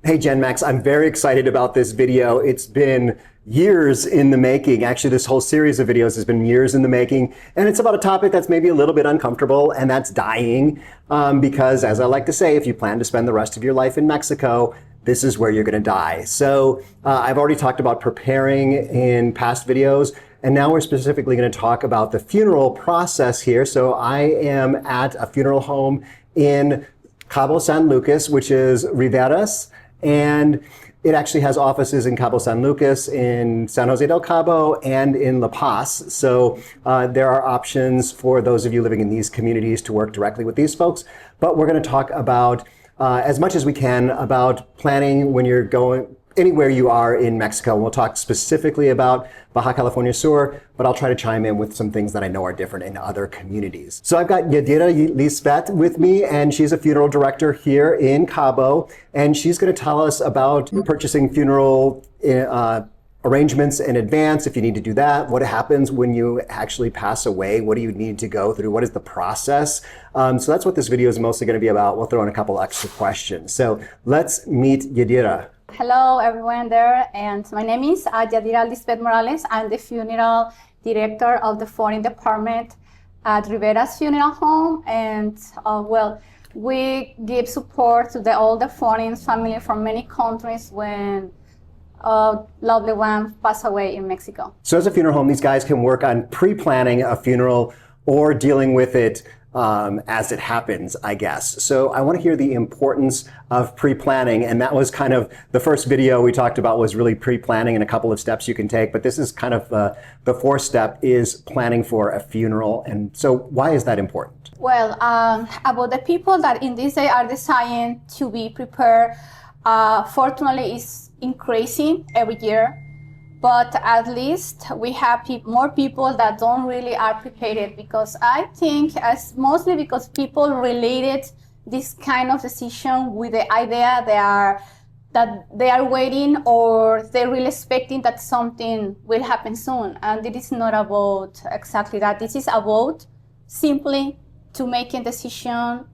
Hey Gen Max, I'm very excited about this video. It's been years in the making. Actually, this whole series of videos has been years in the making, and it's about a topic that's maybe a little bit uncomfortable, and that's dying. Because as I like to say, if you plan to spend the rest of your life in Mexico, this is where you're going to die. So I've already talked about preparing in past videos, and now we're specifically going to talk about the funeral process here. So I am at a funeral home in Cabo San Lucas, which is Rivera's. And it actually has offices in Cabo San Lucas, in San Jose del Cabo, and in La Paz. So there are options for those of you living in these communities to work directly with these folks. But we're going to talk about, as much as we can, about planning when you're going anywhere you are in Mexico. We'll talk specifically about Baja California Sur, but I'll try to chime in with some things that I know are different in other communities. So I've got Yadira Lisbeth with me, and she's a funeral director here in Cabo, and she's going to tell us about purchasing funeral arrangements in advance, if you need to do that, what happens when you actually pass away, what do you need to go through, what is the process. So that's what this video is mostly going to be about. We'll throw in a couple extra questions. So let's meet Yadira. Hello everyone there, and my name is Yadira Lisbeth Morales. I'm the funeral director of the foreign department at Rivera's Funeral Home, and we give support to all the foreign family from many countries when a lovely one pass away in Mexico. So as a funeral home, these guys can work on pre-planning a funeral or dealing with it as it happens, I guess. So I want to hear the importance of pre-planning, and that was kind of the first video we talked about was really pre-planning and a couple of steps you can take, but this is kind of the fourth step is planning for a funeral. And so why is that important? Well, about the people that in this day are deciding to be prepared, fortunately is increasing every year. But at least we have more people that don't really are prepared, because I think mostly because people related this kind of decision with the idea that they are waiting, or they're really expecting that something will happen soon. And it is not about exactly that. This is about simply to make a decision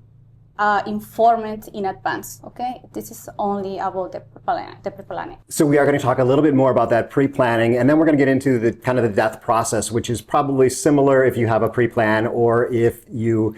informed in advance, okay? This is only about the pre-planning. So we are going to talk a little bit more about that pre-planning, and then we're going to get into the kind of the death process, which is probably similar if you have a pre-plan or if you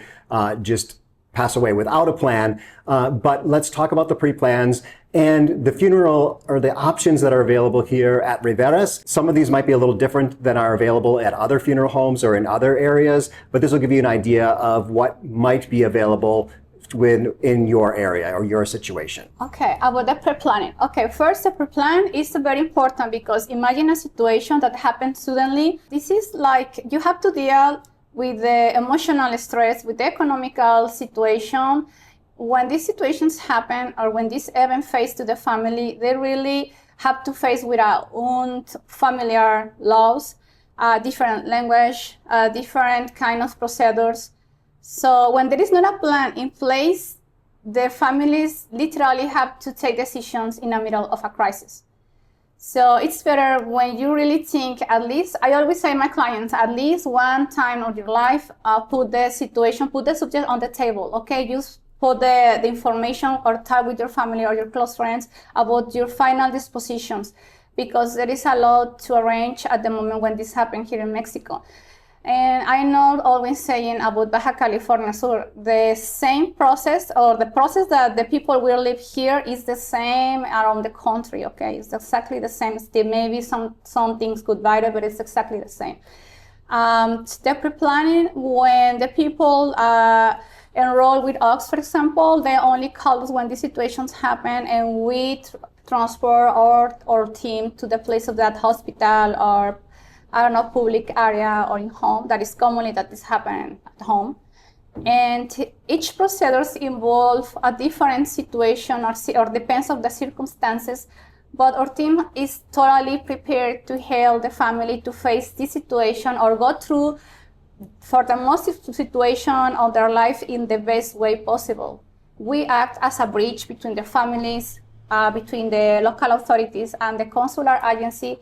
just pass away without a plan. But let's talk about the pre-plans and the funeral, or the options that are available here at Rivera's. Some of these might be a little different than are available at other funeral homes or in other areas, but this will give you an idea of what might be available in your area or your situation. Okay, about the pre-planning. Okay, first, the pre-plan is very important, because imagine a situation that happens suddenly. This is like you have to deal with the emotional stress, with the economical situation. When these situations happen, or when this event face to the family, they really have to face with our own familiar laws, different language, different kind of procedures. So when there is not a plan in place, the families literally have to take decisions in the middle of a crisis. So it's better when you really think, at least, I always say to my clients, at least one time of your life, put the subject on the table, okay? Just put the information or talk with your family or your close friends about your final dispositions, because there is a lot to arrange at the moment when this happened here in Mexico. And I know always saying about Baja California Sur, the same process, or the process that the people will live here is the same around the country, okay? It's exactly the same. Still, maybe some things could vary, but it's exactly the same. The pre-planning, when the people enroll with us, for example, they only call us when these situations happen, and we transport our team to the place of that hospital or public area or in home. That is commonly that is happening at home. And each procedures involve a different situation or depends on the circumstances, but our team is totally prepared to help the family to face this situation or go through for the most situation of their life in the best way possible. We act as a bridge between the families, between the local authorities and the consular agency,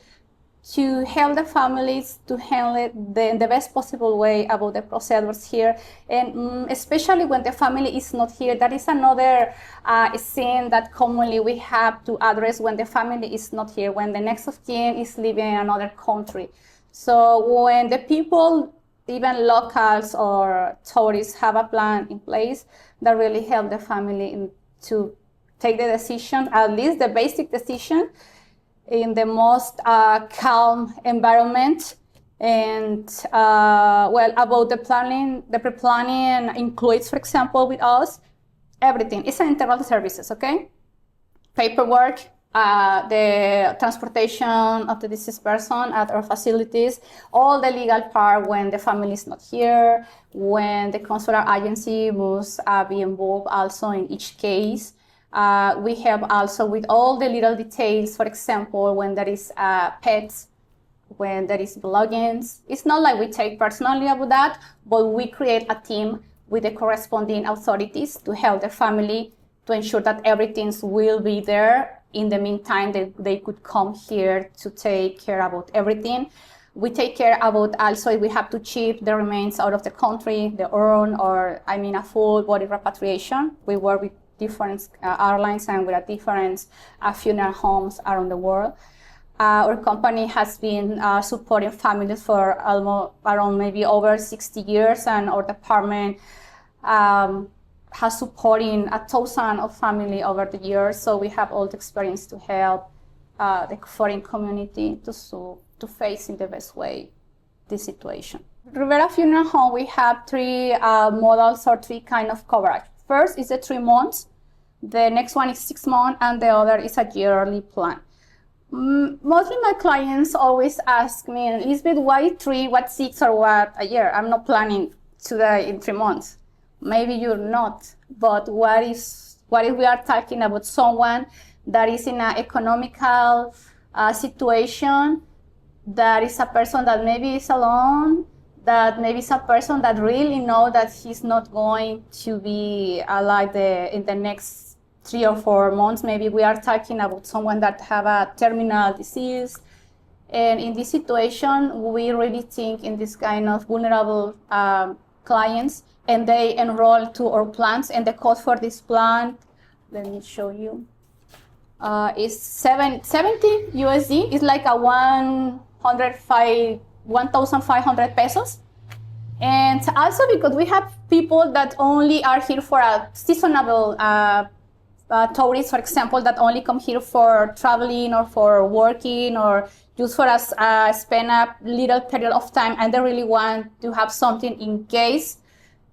to help the families to handle it in the best possible way about the procedures here. And especially when the family is not here, that is another scene that commonly we have to address when the family is not here, when the next of kin is living in another country. So when the people, even locals or tourists, have a plan in place that really help the family to take the decision, at least the basic decision, in the most calm environment. And about the planning, the pre-planning includes, for example, with us, everything. It's an integral services, okay? Paperwork, the transportation of the deceased person at our facilities, all the legal part when the family is not here, when the consular agency must be involved also in each case. We help also with all the little details, for example, when there is pets, when there is belongings. It's not like we take personally about that, but we create a team with the corresponding authorities to help the family to ensure that everything will be there. In the meantime, they could come here to take care about everything. We take care about also if we have to ship the remains out of the country, the urn, or a full body repatriation. We work with different airlines and with different funeral homes around the world. Our company has been supporting families for around maybe over 60 years, and our department has supporting 1,000 of family over the years. So we have all the experience to help the foreign community to face in the best way this situation. Rivera Funeral Home, we have three models or three kind of coverage. First is the 3 months, the next one is 6 months, and the other is a yearly plan. Mostly my clients always ask me, Lisbeth, why 3, what 6, or what a year? I'm not planning today in 3 months. Maybe you're not, but what if we are talking about someone that is in an economical situation, that is a person that maybe is alone, that maybe is a person that really know that he's not going to be alive in the next 3 or 4 months. Maybe we are talking about someone that have a terminal disease. And in this situation, we really think in this kind of vulnerable clients, and they enroll to our plans. And the cost for this plan, let me show you, is 70 USD. It's like a 1,500 pesos. And also because we have people that only are here for a seasonable tourists, for example, that only come here for traveling or for working or just for us spend a little period of time, and they really want to have something in case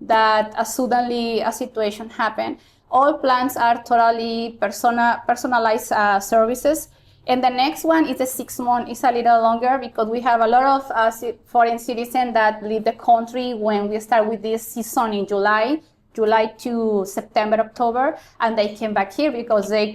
that suddenly a situation happen. All plans are totally personalized services. And the next one is the 6 months. It's a little longer because we have a lot of foreign citizens that leave the country when we start with this season in July to September, October, and they came back here because they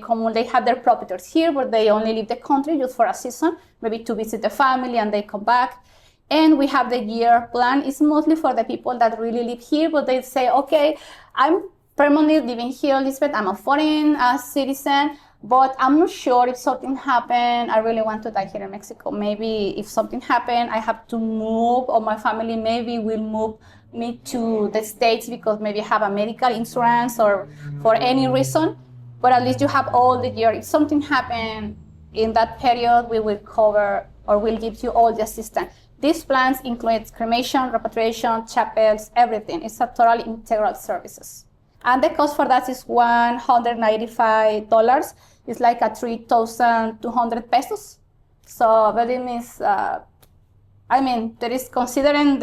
have their properties here, but they only leave the country just for a season, maybe to visit the family, and they come back. And we have the year plan. It's mostly for the people that really live here, but they say, okay, I'm permanently living here, Lisbeth, I'm a foreign citizen, but I'm not sure if something happened. I really want to die here in Mexico. Maybe if something happened, I have to move, or my family maybe will move me to the States because maybe I have a medical insurance or for any reason. But at least you have all the year. If something happened in that period, we will cover or we'll give you all the assistance. These plans include cremation, repatriation, chapels, everything. It's a totally integral services. And the cost for that is $195. It's like a 3,200 pesos. So that it means, there is considering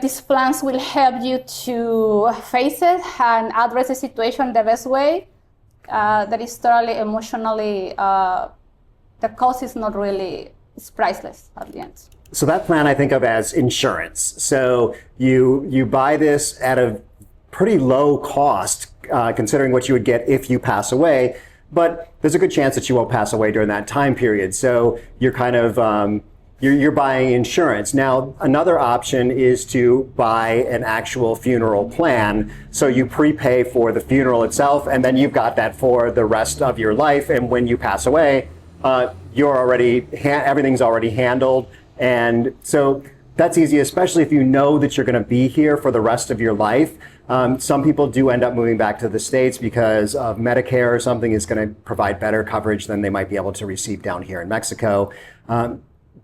these plans will help you to face it and address the situation the best way. That is totally emotionally, the cost is not really, it's priceless at the end. So that plan I think of as insurance. So you buy this at a pretty low cost, considering what you would get if you pass away, but there's a good chance that you won't pass away during that time period. So you're kind of, you're buying insurance. Now, another option is to buy an actual funeral plan. So you prepay for the funeral itself, and then you've got that for the rest of your life. And when you pass away, everything's already handled. And so that's easy, especially if you know that you're going to be here for the rest of your life. Some people do end up moving back to the States because of Medicare or something is going to provide better coverage than they might be able to receive down here in Mexico.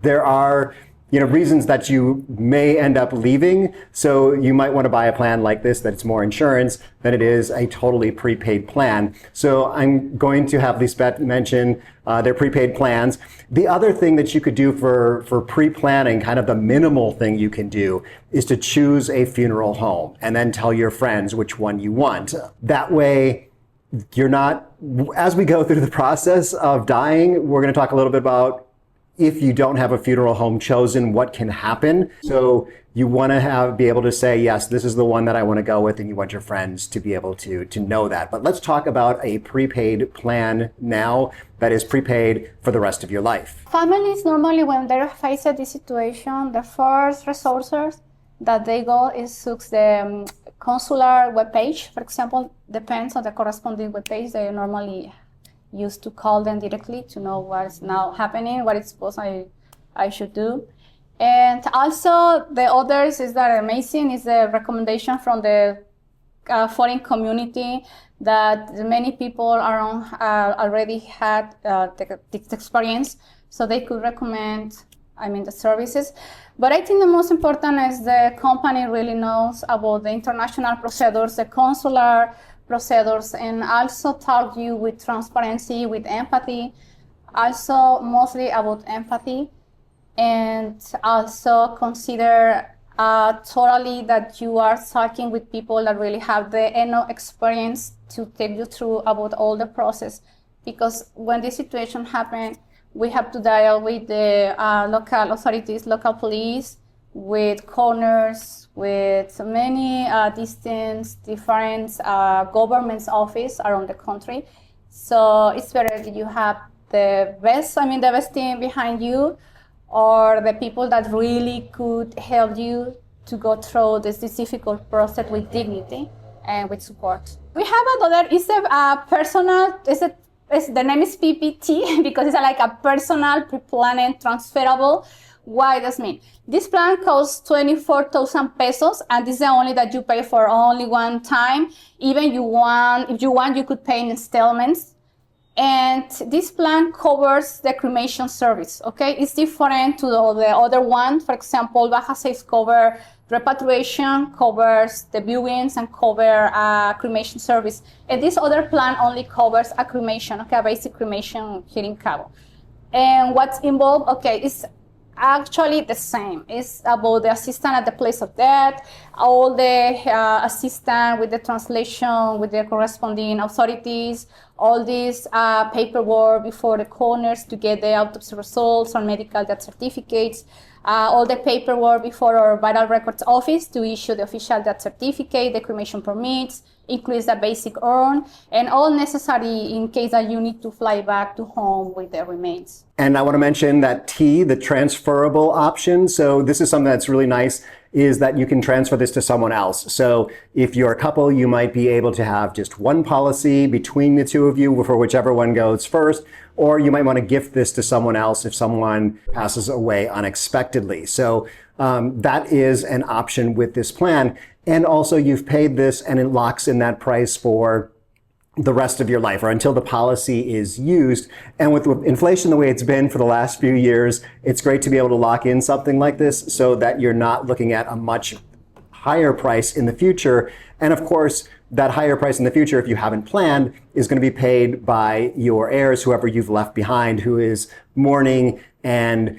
There are reasons that you may end up leaving. So you might want to buy a plan like this, that it's more insurance than it is a totally prepaid plan. So I'm going to have Lisbeth mention their prepaid plans. The other thing that you could do for pre-planning, kind of the minimal thing you can do, is to choose a funeral home and then tell your friends which one you want. That way, you're not, as we go through the process of dying, we're going to talk a little bit about if you don't have a funeral home chosen, what can happen. So you want to be able to say, yes, this is the one that I want to go with, and you want your friends to be able to know that. But let's talk about a prepaid plan now that is prepaid for the rest of your life. Families normally, when they're faced with this situation, the first resources that they go is to the consular webpage. For example, depends on the corresponding webpage. They normally used to call them directly to know what's now happening, what it's supposed I should do. And also the others is that amazing is the recommendation from the foreign community that many people around already had this experience, so they could recommend the services. But I think the most important is the company really knows about the international procedures, the consular procedures, and also taught you with transparency, with empathy, also mostly about empathy, and also consider totally that you are talking with people that really have the experience to take you through about all the process. Because when this situation happens, we have to deal with the local authorities, local police, with corners, with many different government's office around the country. So it's better that you have the best team behind you, or the people that really could help you to go through this difficult process with dignity and with support. We have another, the name is PPT because it's like a personal pre-planned transferable. Why does mean? This plan costs 24,000 pesos, and this is the only that you pay for only one time. Even if you want, you could pay in installments. And this plan covers the cremation service, okay? It's different to the other one. For example, Baja Safe cover repatriation, covers the viewings, and cover cremation service. And this other plan only covers a cremation, okay, a basic cremation here in Cabo. And what's involved, okay, is actually the same. It's about the assistant at the place of death, all the assistant with the translation, with the corresponding authorities, all this paperwork before the coroners to get the autopsy results or medical death certificates, all the paperwork before our vital records office to issue the official death certificate, the cremation permits, includes the basic urn, and all necessary in case that you need to fly back to home with the remains. And I want to mention that T, the transferable option. So this is something that's really nice, is that you can transfer this to someone else. So if you're a couple, you might be able to have just one policy between the two of you for whichever one goes first, or you might want to gift this to someone else if someone passes away unexpectedly. So that is an option with this plan. And also you've paid this and it locks in that price for the rest of your life, or until the policy is used. And with inflation the way it's been for the last few years, it's great to be able to lock in something like this so that you're not looking at a much higher price in the future. And of course, that higher price in the future, if you haven't planned, is going to be paid by your heirs, whoever you've left behind, who is mourning, and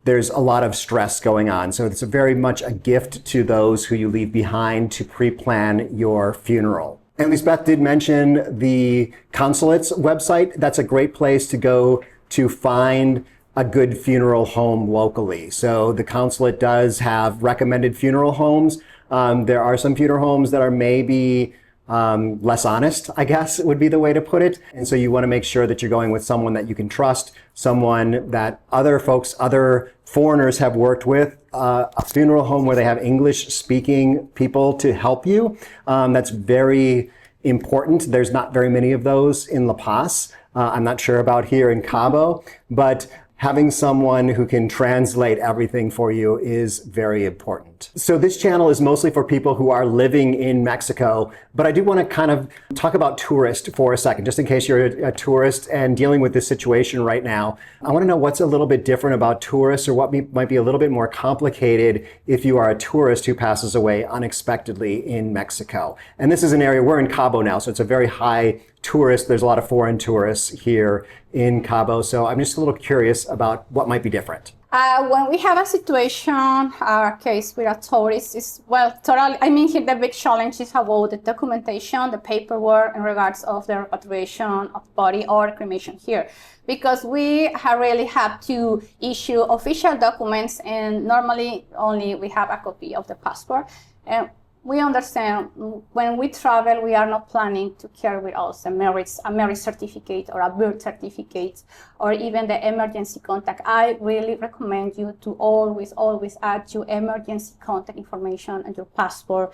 there's a lot of stress going on. So it's very much a gift to those who you leave behind to pre-plan your funeral. And Lisbeth did mention the consulate's website. That's a great place to go to find a good funeral home locally. So the consulate does have recommended funeral homes. There are some funeral homes that are maybe less honest, I guess would be the way to put it. And so you want to make sure that you're going with someone that you can trust, someone that other foreigners have worked with, a funeral home where they have English-speaking people to help you. That's very important. There's not very many of those in La Paz. I'm not sure about here in Cabo, but having someone who can translate everything for you is very important. So this channel is mostly for people who are living in Mexico, but I do want to kind of talk about tourists for a second, just in case you're a tourist and dealing with this situation right now. I want to know what's a little bit different about tourists, or what might be a little bit more complicated if you are a tourist who passes away unexpectedly in Mexico. And this is an area, we're in Cabo now, so it's a very high tourist. There's a lot of foreign tourists here in Cabo. So I'm just a little curious about what might be different. When we have a situation, our case with a tourist is, well, totally, I mean, here the big challenge is about the documentation, the paperwork in regards of the repatriation of body or cremation here. Because we really have to issue official documents, and normally only we have a copy of the passport. And we understand when we travel, we are not planning to carry with us a marriage certificate or a birth certificate or even the emergency contact. I really recommend you to always add your emergency contact information and your passport.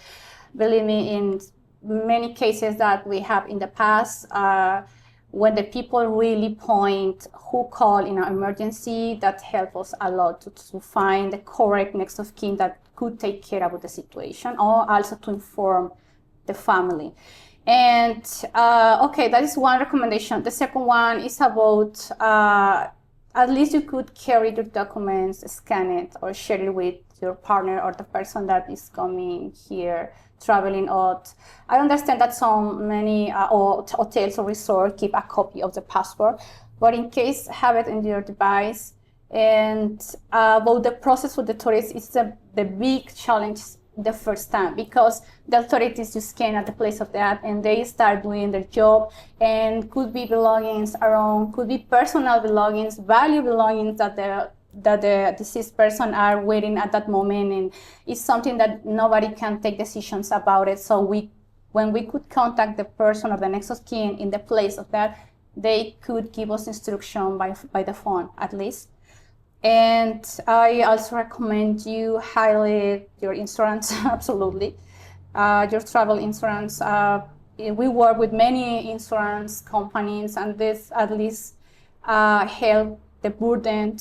Believe me, in many cases that we have in the past, when the people really point who call in an emergency, that helps us a lot to find the correct next of kin that could take care of the situation, or also to inform the family. And okay, that is one recommendation. The second one is about at least you could carry your documents, scan it, or share it with your partner or the person that is coming here, traveling out. I understand that so many hotels or resorts keep a copy of the passport, but in case, have it in your device. And about the process for the tourists, it's the big challenge the first time, because the authorities just scan at the place of that and they start doing their job, and could be belongings around, could be personal belongings, value belongings that the deceased person are waiting at that moment, and it's something that nobody can take decisions about it. So when we could contact the person or the next of kin in the place of that, they could give us instruction by the phone at least. And I also recommend you highlight your insurance, absolutely. Your travel insurance. We work with many insurance companies, and this at least help the burden,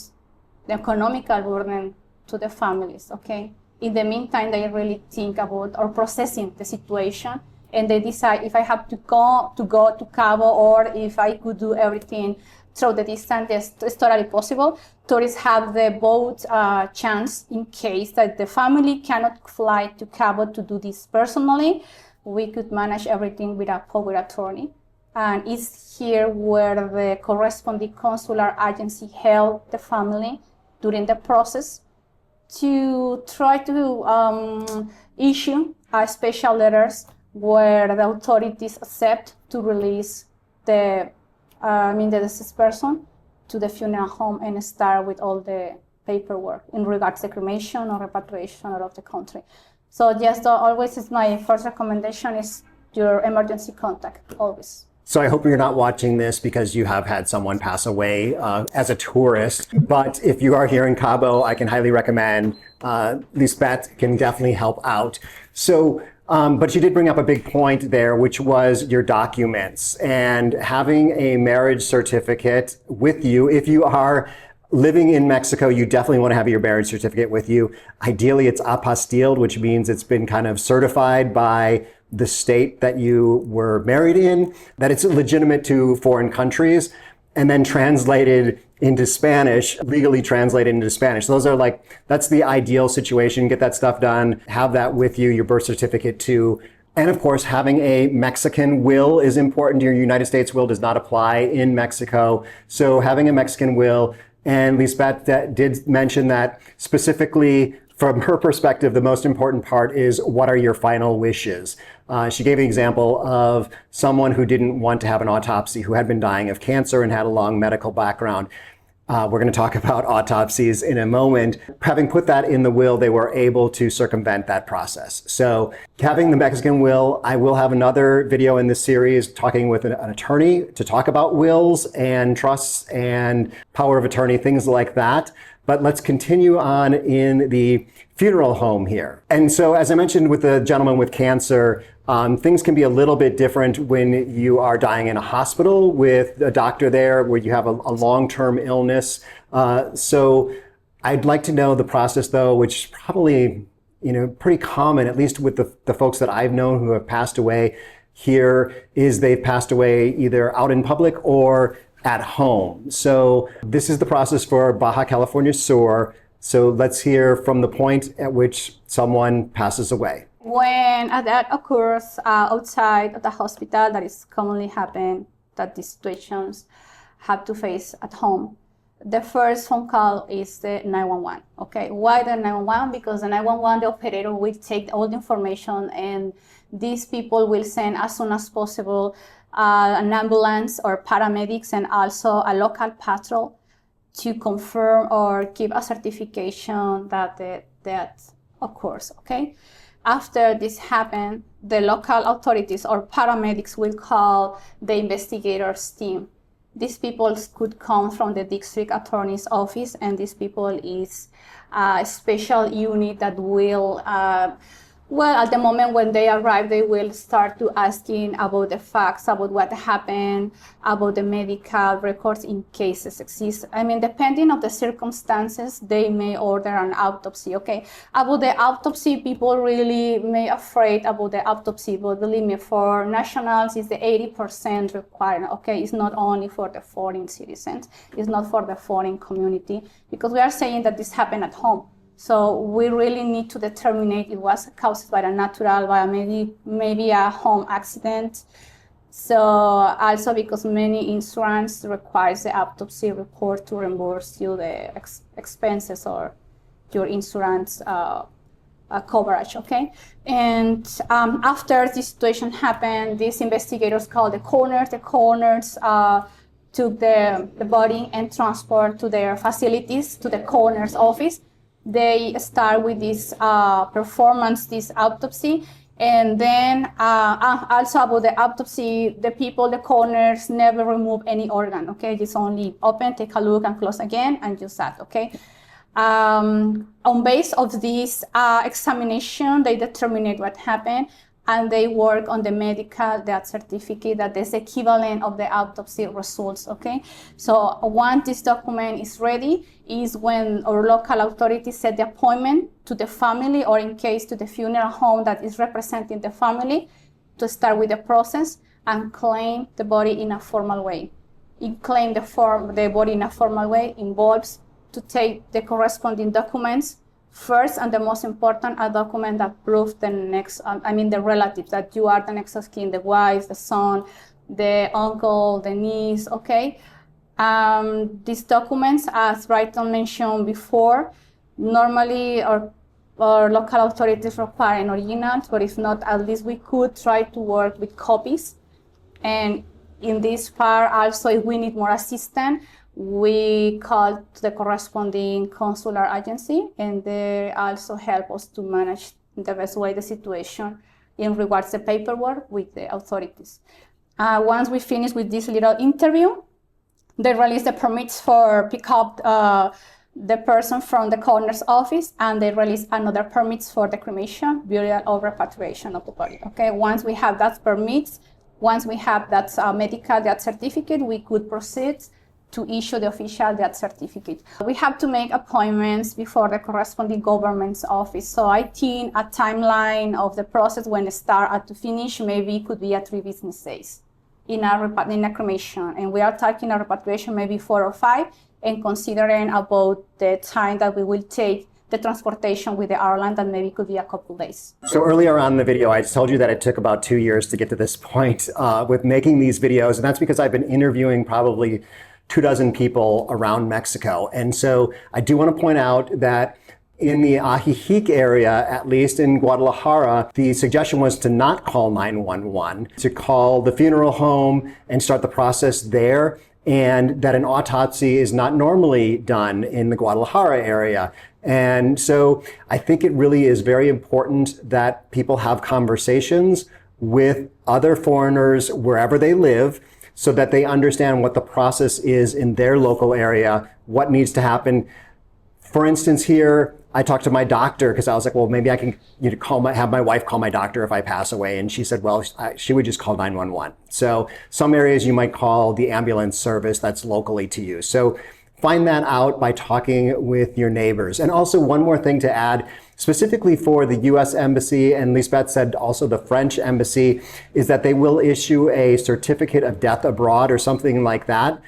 the economical burden to the families, okay? In the meantime, they really think about or processing the situation, and they decide if I have to go to Cabo, or if I could do everything through the distance. It's totally possible. Tourists have the both chance in case that the family cannot fly to Cabo to do this personally. We could manage everything with a power attorney. And it's here where the corresponding consular agency help the family during the process to try to issue special letters where the authorities accept to release the deceased person to the funeral home and start with all the paperwork in regards to cremation or repatriation out of the country. So yes, always is my first recommendation is your emergency contact, always. So I hope you're not watching this because you have had someone pass away as a tourist. But if you are here in Cabo, I can highly recommend Lisbeth can definitely help out. So, but you did bring up a big point there, which was your documents and having a marriage certificate with you. If you are living in Mexico, you definitely want to have your marriage certificate with you. Ideally, it's apostilled, which means it's been kind of certified by the state that you were married in, that it's legitimate to foreign countries, and then translated into Spanish, legally translated into Spanish. So those are that's the ideal situation. Get that stuff done, have that with you, your birth certificate too. And of course, having a Mexican will is important. Your United States will does not apply in Mexico. So having a Mexican will, and Lisbeth did mention that specifically from her perspective, the most important part is what are your final wishes? She gave an example of someone who didn't want to have an autopsy, who had been dying of cancer and had a long medical background. We're going to talk about autopsies in a moment. Having put that in the will, they were able to circumvent that process. So having the Mexican will, I will have another video in this series talking with an attorney to talk about wills and trusts and power of attorney, things like that. But let's continue on in the funeral home here. And so, as I mentioned with the gentleman with cancer, Things can be a little bit different when you are dying in a hospital with a doctor there where you have a long-term illness. So I'd like to know the process though, which is probably pretty common, at least with the folks that I've known who have passed away here, is they've passed away either out in public or at home. So this is the process for Baja California Sur. So let's hear from the point at which someone passes away. When that occurs outside of the hospital, that is commonly happen, that these situations have to face at home. The first phone call is the 911, okay? Why the 911? Because the 911, the operator will take all the information and these people will send as soon as possible an ambulance or paramedics and also a local patrol to confirm or give a certification that that occurs, okay? After this happens, the local authorities or paramedics will call the investigators team. These people could come from the district attorney's office, and these people is a special unit that will, at the moment when they arrive, they will start to asking about the facts, about what happened, about the medical records in cases exist. I mean, depending on the circumstances, they may order an autopsy, okay? About the autopsy, people really may afraid about the autopsy, but believe me, for nationals, it's the 80% requirement, okay? It's not only for the foreign citizens, it's not for the foreign community, because we are saying that this happened at home. So we really need to determine it was caused by a natural, by maybe a home accident. So also because many insurance requires the autopsy report to reimburse you the expenses or your insurance coverage, okay? And after this situation happened, these investigators called the coroners. The coroners took the body and transport to their facilities, to the coroner's office. They start with this performance, this autopsy, and then also about the autopsy, the coroners never remove any organ, okay? Just only open, take a look, and close again, and just that, okay? On base of this examination, they determine what happened, and they work on the medical death certificate that is equivalent of the autopsy results, okay? So once this document is ready, is when our local authorities set the appointment to the family, or in case to the funeral home that is representing the family, to start with the process and claim the body in a formal way. Claim the body in a formal way involves to take the corresponding documents. First, and the most important, a document that proves the the relatives, that you are the next of kin, the wife, the son, the uncle, the niece, okay? These documents, as Brighton mentioned before, normally our local authorities require an original, but if not, at least we could try to work with copies. And in this part, also, if we need more assistance, we call the corresponding consular agency, and they also help us to manage in the best way the situation in regards to paperwork with the authorities. Once we finish with this little interview, they release the permits for pick up the person from the coroner's office, and they release another permits for the cremation, burial, or repatriation of the body. Okay, once we have that permits, once we have that medical death certificate, we could proceed to issue the official death certificate. We have to make appointments before the corresponding government's office. So I think a timeline of the process when it start and to finish maybe could be 3 business days in a cremation. And we are talking a repatriation maybe 4 or 5, and considering about the time that we will take the transportation with the airline, that maybe could be a couple days. So earlier on in the video, I told you that it took about 2 years to get to this point with making these videos. And that's because I've been interviewing probably 24 people around Mexico. And so I do want to point out that in the Ajijic area, at least in Guadalajara, the suggestion was to not call 911, to call the funeral home and start the process there, and that an autopsy is not normally done in the Guadalajara area. And so I think it really is very important that people have conversations with other foreigners wherever they live, so that they understand what the process is in their local area, what needs to happen. For instance, here, I talked to my doctor because I was like, well, maybe I can have my wife call my doctor if I pass away. And she said, well, she would just call 911. So some areas you might call the ambulance service that's locally to you. So find that out by talking with your neighbors. And also one more thing to add, specifically for the US Embassy, and Lisbeth said also the French Embassy, is that they will issue a certificate of death abroad or something like that.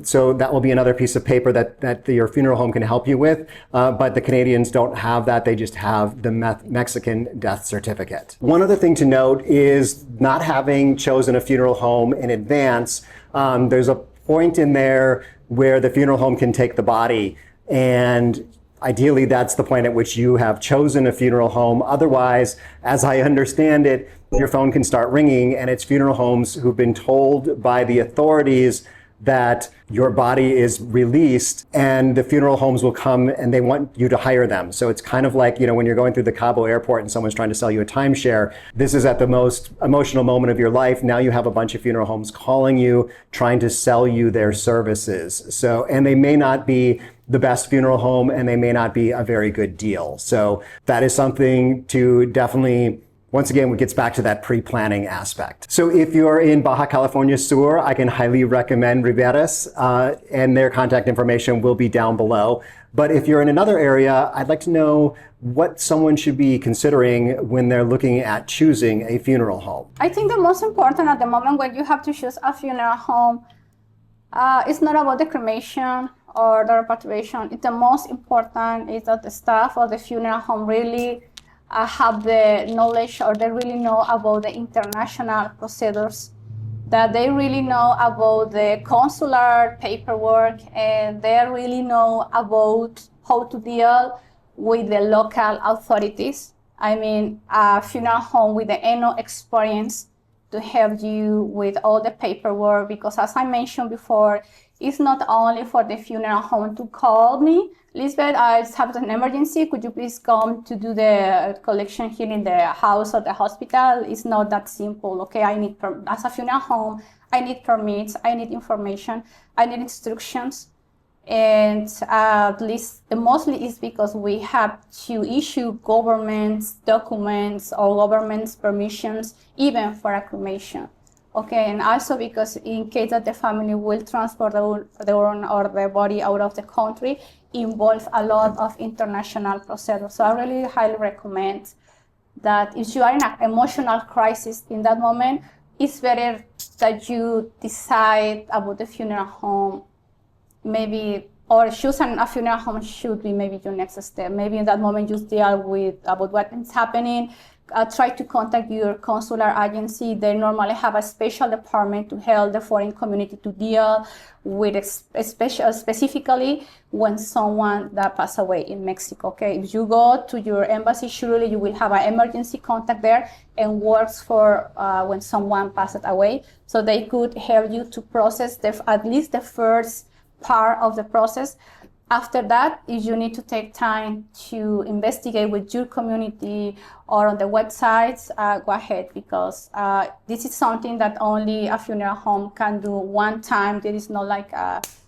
So that will be another piece of paper that your funeral home can help you with. But the Canadians don't have that. They just have the Mexican death certificate. One other thing to note is not having chosen a funeral home in advance. There's a point in there where the funeral home can take the body, and ideally that's the point at which you have chosen a funeral home. Otherwise, as I understand it, your phone can start ringing and it's funeral homes who've been told by the authorities that your body is released, and the funeral homes will come and they want you to hire them. So it's kind of like, when you're going through the Cabo airport and someone's trying to sell you a timeshare. This is at the most emotional moment of your life. Now you have a bunch of funeral homes calling you, trying to sell you their services. So, and they may not be the best funeral home and they may not be a very good deal. So that is something to definitely, once again, it gets back to that pre-planning aspect. So if you're in Baja California Sur, I can highly recommend Rivera's, and their contact information will be down below. But if you're in another area, I'd like to know what someone should be considering when they're looking at choosing a funeral home. I think the most important at the moment when you have to choose a funeral home, it's not about the cremation or the repatriation. The most important is that the staff of the funeral home really have the knowledge, or they really know about the international procedures, that they really know about the consular paperwork, and they really know about how to deal with the local authorities. I mean, a funeral home with the experience to help you with all the paperwork, because as I mentioned before, it's not only for the funeral home to call me, Lisbeth, I have an emergency. Could you please come to do the collection here in the house or the hospital? It's not that simple. Okay, I need, as a funeral home, I need permits, I need information, I need instructions. And at least mostly it's because we have to issue government's documents or government's permissions, even for a cremation. Okay, and also because in case that the family will transport the urn or the body out of the country, involve a lot of international procedures. So I really highly recommend that if you are in an emotional crisis in that moment, it's better that you decide about the funeral home, maybe, or choosing a funeral home should be maybe your next step. Maybe in that moment you deal with about what is happening. Try to contact your consular agency. They normally have a special department to help the foreign community to deal with specifically when someone that passed away in Mexico. Okay, if you go to your embassy, surely you will have an emergency contact there and works for when someone passes away. So they could help you to process at least the first part of the process. After that, if you need to take time to investigate with your community or on the websites, go ahead, because this is something that only a funeral home can do one time. There is not like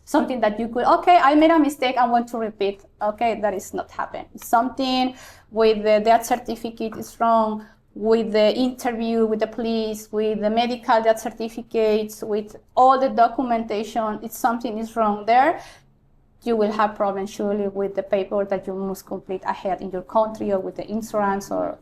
something that you could, okay, I made a mistake, I want to repeat. Okay, that is not happening. Something with the death certificate is wrong, with the interview with the police, with the medical death certificates, with all the documentation, if something is wrong there, you will have problems surely with the paper that you must complete ahead in your country, or with the insurance, or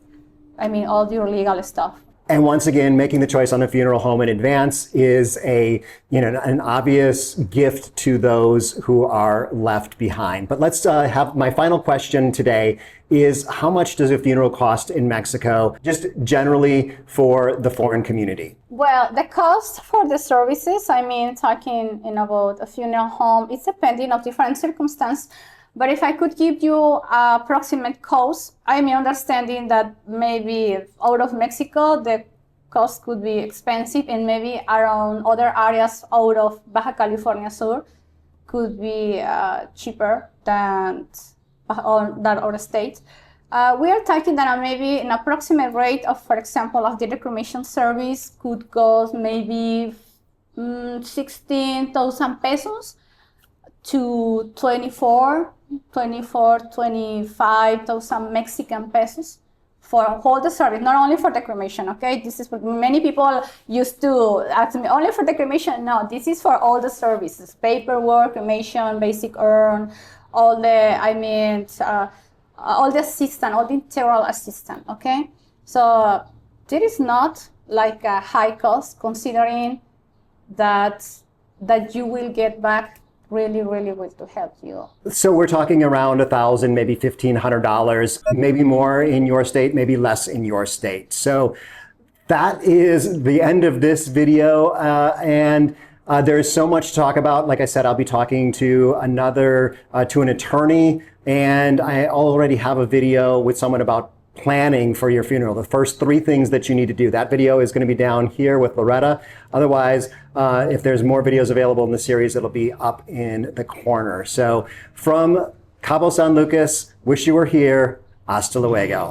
all your legal stuff. And once again, making the choice on a funeral home in advance is an obvious gift to those who are left behind. But let's have my final question today is, how much does a funeral cost in Mexico, just generally for the foreign community? Well, the cost for the services, talking about a funeral home, it's depending on different circumstances. But if I could give you an approximate cost, understanding that maybe out of Mexico, the cost could be expensive, and maybe around other areas out of Baja California Sur could be cheaper than other states. We are talking that maybe an approximate rate of, for example, of the cremation service could cost maybe 16,000 pesos to 25,000 Mexican pesos for all the service, not only for the cremation, okay? This is what many people used to ask me, only for the cremation? No, this is for all the services, paperwork, cremation, basic urn, all the assistance, all the integral assistance, okay? So there is not like a high cost considering that you will get back really will to help you. So we're talking around $1,000, maybe $1,500, maybe more in your state, maybe less in your state. So that is the end of this video, and there's so much to talk about. Like I said, I'll be talking to an attorney, and I already have a video with someone about planning for your funeral, the first 3 things that you need to do. That video is going to be down here with Loretta. Otherwise, if there's more videos available in the series, it'll be up in the corner. So from Cabo San Lucas, wish you were here. Hasta luego.